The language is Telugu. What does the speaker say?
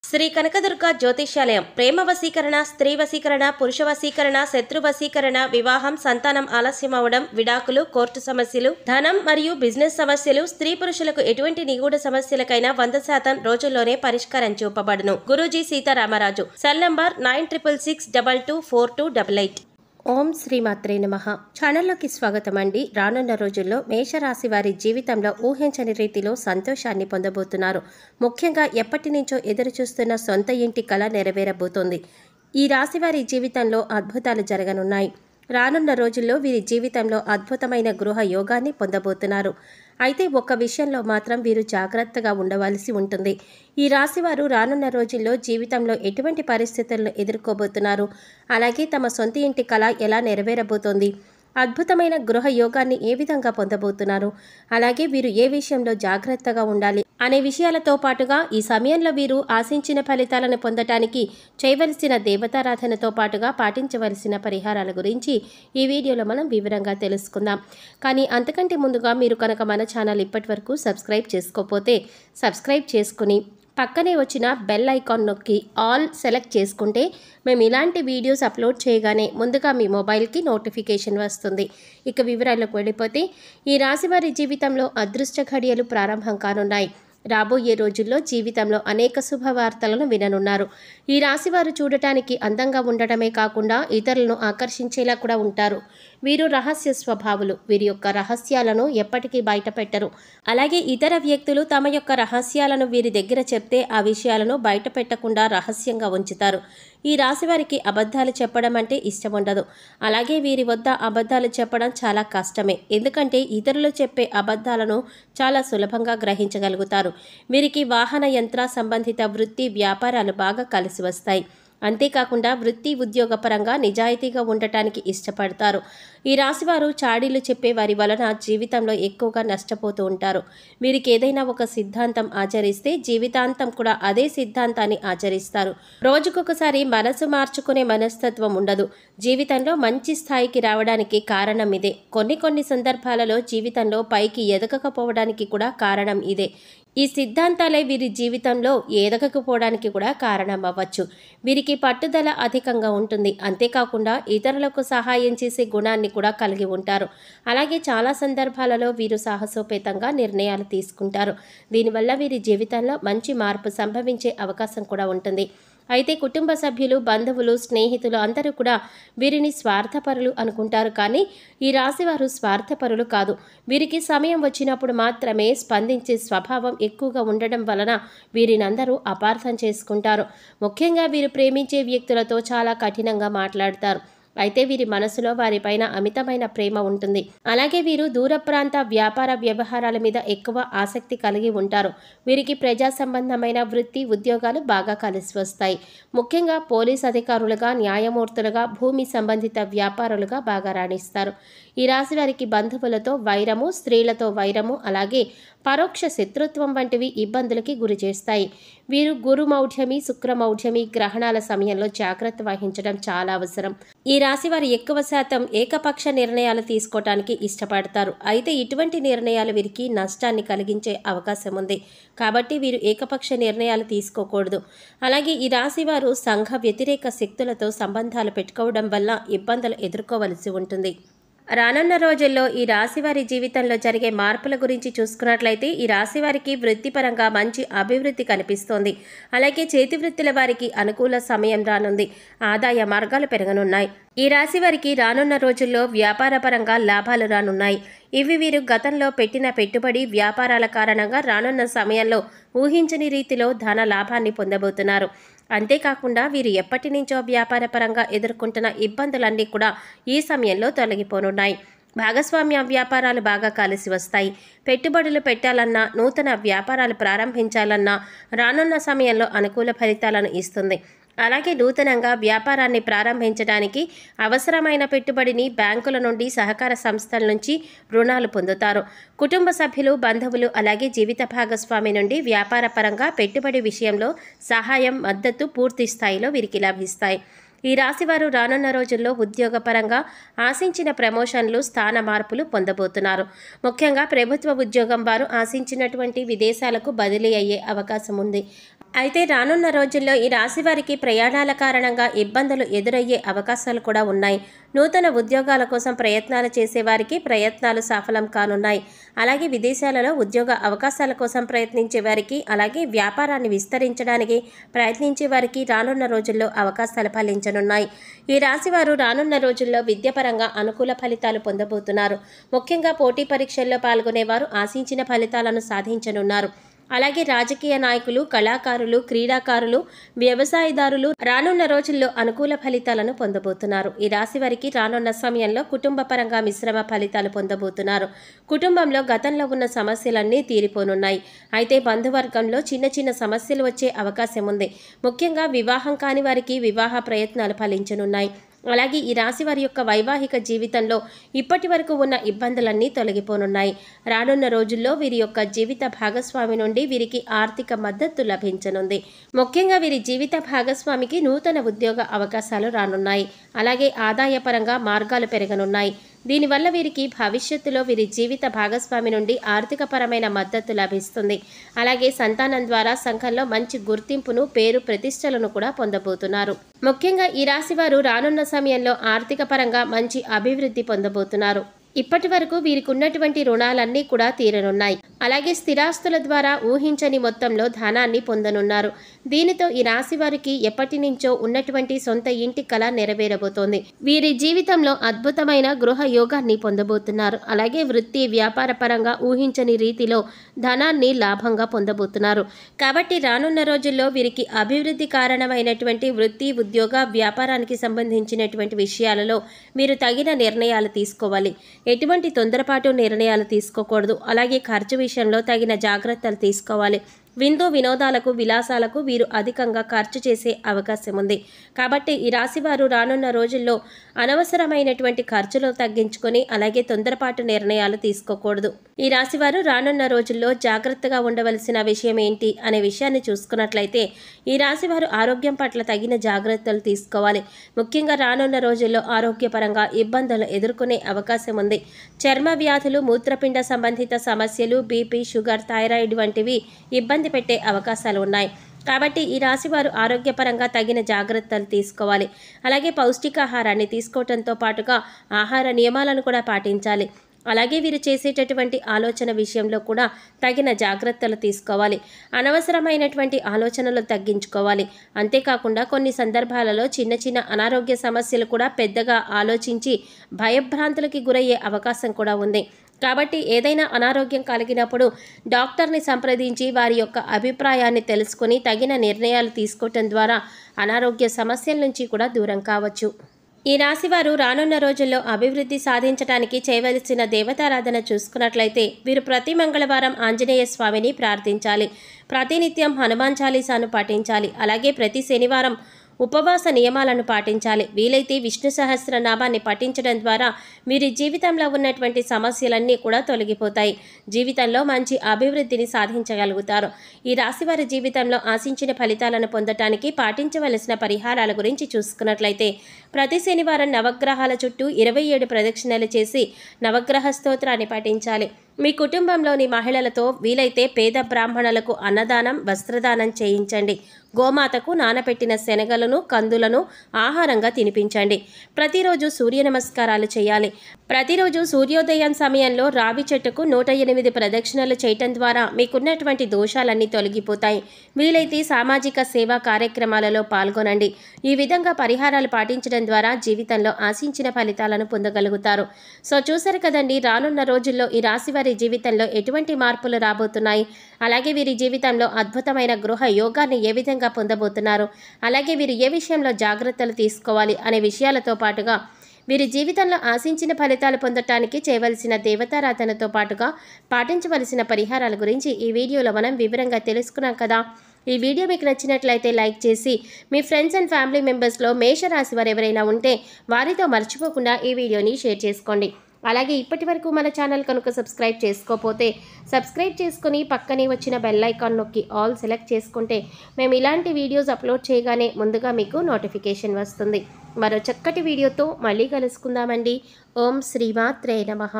శ్రీ కనకదుర్గ జ్యోతిష్యాలయం ప్రేమ వశీకరణ, స్త్రీ వశీకరణ, పురుష వశీకరణ, శత్రు వశీకరణ, వివాహం, సంతానం ఆలస్యమవడం, విడాకులు, కోర్టు సమస్యలు, ధనం మరియు బిజినెస్ సమస్యలు, స్త్రీ పురుషులకు ఎటువంటి నిగూఢ సమస్యలకైనా 100% రోజుల్లోనే పరిష్కారం చూపబడును. గురూజీ సీతారామరాజు. Cell number 9666224288. ఓం శ్రీమాత్రే నమః. ఛానల్లోకి స్వాగతం అండి. రానున్న రోజుల్లో మేషరాశి వారి జీవితంలో ఊహించని రీతిలో సంతోషాన్ని పొందబోతున్నారు. ముఖ్యంగా ఎప్పటి నుంచో ఎదురు చూస్తున్న సొంత ఇంటి కల నెరవేరబోతోంది. ఈ రాశి వారి జీవితంలో అద్భుతాలు జరగనున్నాయి. రానున్న రోజుల్లో వీరి జీవితంలో అద్భుతమైన గృహ యోగాన్ని పొందబోతున్నారు. అయితే ఒక్క విషయంలో మాత్రం వీరు జాగ్రత్తగా ఉండవలసి ఉంటుంది. ఈ రాశివారు రానున్న రోజుల్లో జీవితంలో ఎటువంటి పరిస్థితులను ఎదుర్కోబోతున్నారు, అలాగే తమ సొంత ఇంటి కల ఎలా నెరవేరబోతోంది, అద్భుతమైన గృహ యోగాన్ని ఏ విధంగా పొందబోతున్నారు, అలాగే వీరు ఏ విషయంలో జాగ్రత్తగా ఉండాలి అనే విషయాలతో పాటుగా ఈ సమయంలో వీరు ఆశించిన ఫలితాలను పొందటానికి చేయవలసిన దేవతారాధనతో పాటుగా పాటించవలసిన పరిహారాల గురించి ఈ వీడియోలో మనం వివరంగా తెలుసుకుందాం. కానీ అంతకంటే ముందుగా మీరు కనుక మన ఛానల్ ఇప్పటివరకు సబ్స్క్రైబ్ చేసుకోకపోతే సబ్స్క్రైబ్ చేసుకుని పక్కనే వచ్చిన బెల్ ఐకాన్ నొక్కి ఆల్ సెలెక్ట్ చేసుకుంటే మేము ఇలాంటి వీడియోస్ అప్లోడ్ చేయగానే ముందుగా మీ మొబైల్కి నోటిఫికేషన్ వస్తుంది. ఇక వివరాలకు వెళ్ళిపోతే ఈ రాశివారి జీవితంలో అదృష్ట ఘడియలు ప్రారంభం కానున్నాయి. రాబోయే రోజుల్లో జీవితంలో అనేక శుభవార్తలను విననున్నారు. ఈ రాశివారు చూడటానికి అందంగా ఉండటమే కాకుండా ఇతరులను ఆకర్షించేలా కూడా ఉంటారు. వీరు రహస్య స్వభావులు. వీరి యొక్క రహస్యాలను ఎప్పటికీ బయట పెట్టరు. అలాగే ఇతర వ్యక్తులు తమ యొక్క రహస్యాలను వీరి దగ్గర చెప్తే ఆ విషయాలను బయట పెట్టకుండా రహస్యంగా ఉంచుతారు. ఈ రాశివారికి అబద్ధాలు చెప్పడం అంటే ఇష్టం ఉండదు. అలాగే వీరి వద్ద అబద్ధాలు చెప్పడం చాలా కష్టమే. ఎందుకంటే ఇతరులు చెప్పే అబద్ధాలను చాలా సులభంగా గ్రహించగలుగుతారు. వీరికి వాహన యంత్ర సంబంధిత వృత్తి వ్యాపారాలు బాగా కలిసి వస్తాయి. అంతేకాకుండా వృత్తి ఉద్యోగపరంగా నిజాయితీగా ఉండటానికి ఇష్టపడతారు. ఈ రాశివారు చాడీలు చెప్పే వారి వలన జీవితంలో ఎక్కువగా నష్టపోతూ ఉంటారు. వీరికి ఏదైనా ఒక సిద్ధాంతం ఆచరిస్తే జీవితాంతం కూడా అదే సిద్ధాంతాన్ని ఆచరిస్తారు. రోజుకొకసారి మనసు మార్చుకునే మనస్తత్వం ఉండదు. జీవితంలో మంచి స్థాయికి రావడానికి కారణం ఇదే. కొన్ని సందర్భాలలో జీవితంలో పైకి ఎదగకపోవడానికి కూడా కారణం ఇదే. ఈ సిద్ధాంతాలే వీరి జీవితంలో ఎదగకపోవడానికి కూడా కారణం అవ్వచ్చు. వీరికి పట్టుదల అధికంగా ఉంటుంది. అంతేకాకుండా ఇతరులకు సహాయం చేసే గుణాన్ని కూడా కలిగి ఉంటారు. అలాగే చాలా సందర్భాలలో వీరు సాహసోపేతంగా నిర్ణయాలు తీసుకుంటారు. దీనివల్ల వీరి జీవితంలో మంచి మార్పు సంభవించే అవకాశం కూడా ఉంటుంది. అయితే కుటుంబ సభ్యులు, బంధువులు, స్నేహితులు అందరూ కూడా వీరిని స్వార్థపరులు అనుకుంటారు. కానీ ఈ రాశివారు స్వార్థపరులు కాదు. వీరికి సమయం వచ్చినప్పుడు మాత్రమే స్పందించే స్వభావం ఎక్కువగా ఉండడం వలన వీరినందరూ అపార్థం చేసుకుంటారు. ముఖ్యంగా వీరు ప్రేమించే వ్యక్తులతో చాలా కఠినంగా మాట్లాడతారు. అయితే వీరి మనసులో వారిపైన అమితమైన ప్రేమ ఉంటుంది. అలాగే వీరు దూర ప్రాంత వ్యాపార వ్యవహారాల మీద ఎక్కువ ఆసక్తి కలిగి ఉంటారు. వీరికి ప్రజా సంబంధమైన వృత్తి ఉద్యోగాలు బాగా కలిసి వస్తాయి. ముఖ్యంగా పోలీస్ అధికారులుగా, న్యాయమూర్తులుగా, భూమి సంబంధిత వ్యాపారులుగా బాగా రాణిస్తారు. ఈ రాశి వారికి బంధువులతో వైరము, స్త్రీలతో వైరము, అలాగే పరోక్ష శత్రుత్వం వంటివి ఇబ్బందులకి గురి చేస్తాయి. వీరు గురుమౌఢ్యమి, శుక్రమౌఢ్యమి గ్రహణాల సమయంలో జాగ్రత్త వహించడం చాలా అవసరం. ఈ రాశి వారు ఎక్కువ శాతం ఏకపక్ష నిర్ణయాలు తీసుకోవటానికి ఇష్టపడతారు. అయితే ఇటువంటి నిర్ణయాలు వీరికి నష్టాన్ని కలిగించే అవకాశం ఉంది. కాబట్టి వీరు ఏకపక్ష నిర్ణయాలు తీసుకోకూడదు. అలాగే ఈ రాశి వారు సంఘ వ్యతిరేక శక్తులతో సంబంధాలు పెట్టుకోవడం వల్ల ఇబ్బందులు ఎదుర్కోవలసి ఉంటుంది. రానున్న రోజుల్లో ఈ రాశివారి జీవితంలో జరిగే మార్పుల గురించి చూసుకున్నట్లయితే ఈ రాశివారికి వృత్తిపరంగా మంచి అభివృద్ధి కనిపిస్తోంది. అలాగే చేతి వృత్తుల వారికి అనుకూల సమయం రానుంది. ఆదాయ మార్గాలు పెరగనున్నాయి. ఈ రాశి వారికి రానున్న రోజుల్లో వ్యాపారపరంగా లాభాలు రానున్నాయి. ఇవి వీరు గతంలో పెట్టిన పెట్టుబడి వ్యాపారాల కారణంగా రానున్న సమయంలో ఊహించని రీతిలో ధన లాభాన్ని పొందబోతున్నారు. అంతేకాకుండా వీరు ఎప్పటి నుంచో వ్యాపారపరంగా ఎదుర్కొంటున్న ఇబ్బందులన్నీ కూడా ఈ సమయంలో తొలగిపోనున్నాయి. భాగస్వామ్య వ్యాపారాలు బాగా కలిసి వస్తాయి. పెట్టుబడులు పెట్టాలన్నా, నూతన వ్యాపారాలు ప్రారంభించాలన్నా రానున్న సమయంలో అనుకూల ఫలితాలను ఇస్తుంది. అలాగే నూతనంగా వ్యాపారాన్ని ప్రారంభించడానికి అవసరమైన పెట్టుబడిని బ్యాంకుల నుండి, సహకార సంస్థల నుంచి రుణాలు పొందుతారు. కుటుంబ సభ్యులు, బంధువులు, అలాగే జీవిత భాగస్వామి నుండి వ్యాపార పరంగా పెట్టుబడి విషయంలో సహాయం, మద్దతు పూర్తి స్థాయిలో వీరికి లభిస్తాయి. ఈ రాశివారు రానున్న రోజుల్లో ఉద్యోగపరంగా ఆశించిన ప్రమోషన్లు, స్థాన మార్పులు పొందబోతున్నారు. ముఖ్యంగా ప్రభుత్వ ఉద్యోగం వారు ఆశించినటువంటి విదేశాలకు బదిలీ అయ్యే అవకాశం ఉంది. అయితే రానున్న రోజుల్లో ఈ రాశి వారికి ప్రయాణాల కారణంగా ఇబ్బందులు ఎదురయ్యే అవకాశాలు కూడా ఉన్నాయి. నూతన ఉద్యోగాల కోసం ప్రయత్నాలు చేసేవారికి ప్రయత్నాలు సఫలం కానున్నాయి. అలాగే విదేశాలలో ఉద్యోగ అవకాశాల కోసం ప్రయత్నించే వారికి, అలాగే వ్యాపారాన్ని విస్తరించడానికి ప్రయత్నించే వారికి రానున్న రోజుల్లో అవకాశాలు ఫలించనున్నాయి. ఈ రాశి వారు రానున్న రోజుల్లో విద్యాపరంగా అనుకూల ఫలితాలు పొందబోతున్నారు. ముఖ్యంగా పోటీ పరీక్షల్లో పాల్గొనేవారు ఆశించిన ఫలితాలను సాధించనున్నారు. అలాగే రాజకీయ నాయకులు, కళాకారులు, క్రీడాకారులు, వ్యవసాయదారులు రానున్న రోజుల్లో అనుకూల ఫలితాలను పొందబోతున్నారు. ఈ రాశి వారికి రానున్న సమయంలో కుటుంబ పరంగా మిశ్రమ ఫలితాలు పొందబోతున్నారు. కుటుంబంలో గతంలో ఉన్న సమస్యలన్నీ తీరిపోనున్నాయి. అయితే బంధువర్గంలో చిన్న చిన్న సమస్యలు వచ్చే అవకాశం ఉంది. ముఖ్యంగా వివాహం కాని వారికి వివాహ ప్రయత్నాలు ఫలించనున్నాయి. అలాగే ఈ రాశి వారి యొక్క వైవాహిక జీవితంలో ఇప్పటి వరకు ఉన్న ఇబ్బందులన్నీ తొలగిపోనున్నాయి. రానున్న రోజుల్లో వీరి యొక్క జీవిత భాగస్వామి నుండి వీరికి ఆర్థిక మద్దతు లభించనుంది. ముఖ్యంగా వీరి జీవిత భాగస్వామికి నూతన ఉద్యోగ అవకాశాలు రానున్నాయి. అలాగే ఆదాయపరంగా మార్గాలు పెరగనున్నాయి. దీనివల్ల వీరికి భవిష్యత్తులో వీరి జీవిత భాగస్వామి నుండి ఆర్థికపరమైన మద్దతు లభిస్తుంది. అలాగే సంతానం ద్వారా సంఘంలో మంచి గుర్తింపును, పేరు ప్రతిష్టలను కూడా పొందబోతున్నారు. ముఖ్యంగా ఈ రాశి వారు రానున్న సమయంలో ఆర్థిక పరంగా మంచి అభివృద్ధి పొందబోతున్నారు. ఇప్పటి వరకు వీరికి ఉన్నటువంటి రుణాలన్నీ కూడా తీరనున్నాయి. అలాగే స్థిరాస్తుల ద్వారా ఊహించని మొత్తంలో ధనాన్ని పొందనున్నారు. దీనితో ఈ రాశి వారికి ఎప్పటి నుంచో ఉన్నటువంటి సొంత ఇంటి కల నెరవేరబోతోంది. వీరి జీవితంలో అద్భుతమైన గృహ యోగాన్ని పొందబోతున్నారు. అలాగే వృత్తి, వ్యాపార పరంగా ఊహించని రీతిలో ధనాన్ని లాభంగా పొందబోతున్నారు. కాబట్టి రానున్న రోజుల్లో వీరికి అభివృద్ధి కారణమైనటువంటి వృత్తి, ఉద్యోగ, వ్యాపారానికి సంబంధించినటువంటి విషయాలలో మీరు తగిన నిర్ణయాలు తీసుకోవాలి. ఎటువంటి తొందరపాటు నిర్ణయాలు తీసుకోకూడదు. అలాగే ఖర్చు విషయంలో తగిన జాగ్రత్తలు తీసుకోవాలి. విందు వినోదాలకు, విలాసాలకు వీరు అధికంగా ఖర్చు చేసే అవకాశం ఉంది. కాబట్టి ఈ రాశి వారు రానున్న రోజుల్లో అనవసరమైనటువంటి ఖర్చులు తగ్గించుకొని, అలాగే తొందరపాటు నిర్ణయాలు తీసుకోకూడదు. ఈ రాశి వారు రానున్న రోజుల్లో జాగ్రత్తగా ఉండవలసిన విషయం ఏంటి అనే విషయాన్ని చూసుకున్నట్లయితే, ఈ రాశి వారు ఆరోగ్యం పట్ల తగిన జాగ్రత్తలు తీసుకోవాలి. ముఖ్యంగా రానున్న రోజుల్లో ఆరోగ్యపరంగా ఇబ్బందులు ఎదుర్కొనే అవకాశం ఉంది. చర్మ వ్యాధులు, మూత్రపిండ సంబంధిత సమస్యలు, బీపీ, షుగర్, థైరాయిడ్ వంటివి ఇబ్బంది పెట్టే అవకాశాలు ఉన్నాయి. కాబట్టి ఈ రాశి వారు ఆరోగ్యపరంగా తగిన జాగ్రత్తలు తీసుకోవాలి. అలాగే పౌష్టికాహారాన్ని తీసుకోవడంతో పాటుగా ఆహార నియమాలను కూడా పాటించాలి. అలాగే వీరు చేసేటటువంటి ఆలోచన విషయంలో కూడా తగిన జాగ్రత్తలు తీసుకోవాలి. అనవసరమైనటువంటి ఆలోచనలు తగ్గించుకోవాలి. అంతేకాకుండా కొన్ని సందర్భాలలో చిన్న చిన్న అనారోగ్య సమస్యలు కూడా పెద్దగా ఆలోచించి భయభ్రాంతులకి గురయ్యే అవకాశం కూడా ఉంది. కాబట్టి ఏదైనా అనారోగ్యం కలిగినప్పుడు డాక్టర్ని సంప్రదించి వారి యొక్క అభిప్రాయాన్ని తెలుసుకొని తగిన నిర్ణయాలు తీసుకోవటం ద్వారా అనారోగ్య సమస్యల నుంచి కూడా దూరం కావచ్చు. ఈ రాశివారు రానున్న రోజుల్లో అభివృద్ధి సాధించడానికి చేయవలసిన దేవతారాధన చూసుకున్నట్లయితే వీరు ప్రతి మంగళవారం ఆంజనేయ స్వామిని ప్రార్థించాలి. ప్రతినిత్యం హనుమాన్ చాలీసాను పాటించాలి. అలాగే ప్రతి శనివారం ఉపవాస నియమాలను పాటించాలి. వీలైతే విష్ణు సహస్రనామాన్ని పఠించడం ద్వారా వీరి జీవితంలో ఉన్నటువంటి సమస్యలన్నీ కూడా తొలగిపోతాయి. జీవితంలో మంచి అభివృద్ధిని సాధించగలుగుతారు. ఈ రాశివారి జీవితంలో ఆశించిన ఫలితాలను పొందటానికి పాటించవలసిన పరిహారాల గురించి చూసుకున్నట్లయితే, ప్రతి శనివారం నవగ్రహాల చుట్టూ 27 ప్రదక్షిణలు చేసి నవగ్రహ స్తోత్రాన్ని పఠించాలి. మీ కుటుంబంలోని మహిళలతో వీలైతే పేద బ్రాహ్మణులకు అన్నదానం, వస్త్రదానం చేయించండి. గోమాతకు నానబెట్టిన శనగలను, కందులను ఆహారంగా తినిపించండి. ప్రతిరోజు సూర్య నమస్కారాలు చేయాలి. ప్రతిరోజు సూర్యోదయం సమయంలో రావి చెట్టుకు 108 ప్రదక్షిణలు చేయటం ద్వారా మీకున్నటువంటి దోషాలన్నీ తొలగిపోతాయి. వీలైతే సామాజిక సేవా కార్యక్రమాలలో పాల్గొనండి. ఈ విధంగా పరిహారాలు పాటించడం ద్వారా జీవితంలో ఆశించిన ఫలితాలను పొందగలుగుతారు. సో చూసారు కదండి, రానున్న రోజుల్లో ఈ రాశి వారి జీవితంలో ఎటువంటి మార్పులు రాబోతున్నాయి, అలాగే వీరి జీవితంలో అద్భుతమైన గృహ యోగాన్ని ఏ విధంగా పొందబోతున్నారు, అలాగే వీరు ఏ విషయంలో జాగ్రత్తలు తీసుకోవాలి అనే విషయాలతో పాటుగా వీరి జీవితంలో ఆశించిన ఫలితాలు పొందటానికి చేయవలసిన దేవతారాధనతో పాటుగా పాటించవలసిన పరిహారాల గురించి ఈ వీడియోలో మనం వివరంగా తెలుసుకున్నాం కదా. ఈ వీడియో మీకు నచ్చినట్లయితే లైక్ చేసి మీ ఫ్రెండ్స్ అండ్ ఫ్యామిలీ మెంబర్స్లో మేషరాశి వారు ఎవరైనా ఉంటే వారితో మర్చిపోకుండా ఈ వీడియోని షేర్ చేసుకోండి. అలాగే ఇప్పటి వరకు మన ఛానల్ కనుక సబ్స్క్రైబ్ చేసుకోకపోతే సబ్స్క్రైబ్ చేసుకుని పక్కనే వచ్చిన బెల్ ఐకాన్ నొక్కి ఆల్ సెలెక్ట్ చేసుకుంటే మేము ఇలాంటి వీడియోస్ అప్లోడ్ చేయగానే ముందుగా మీకు నోటిఫికేషన్ వస్తుంది. మరో చక్కటి వీడియోతో మళ్ళీ కలుసుకుందామండి. ఓం శ్రీమాత్రే నమః.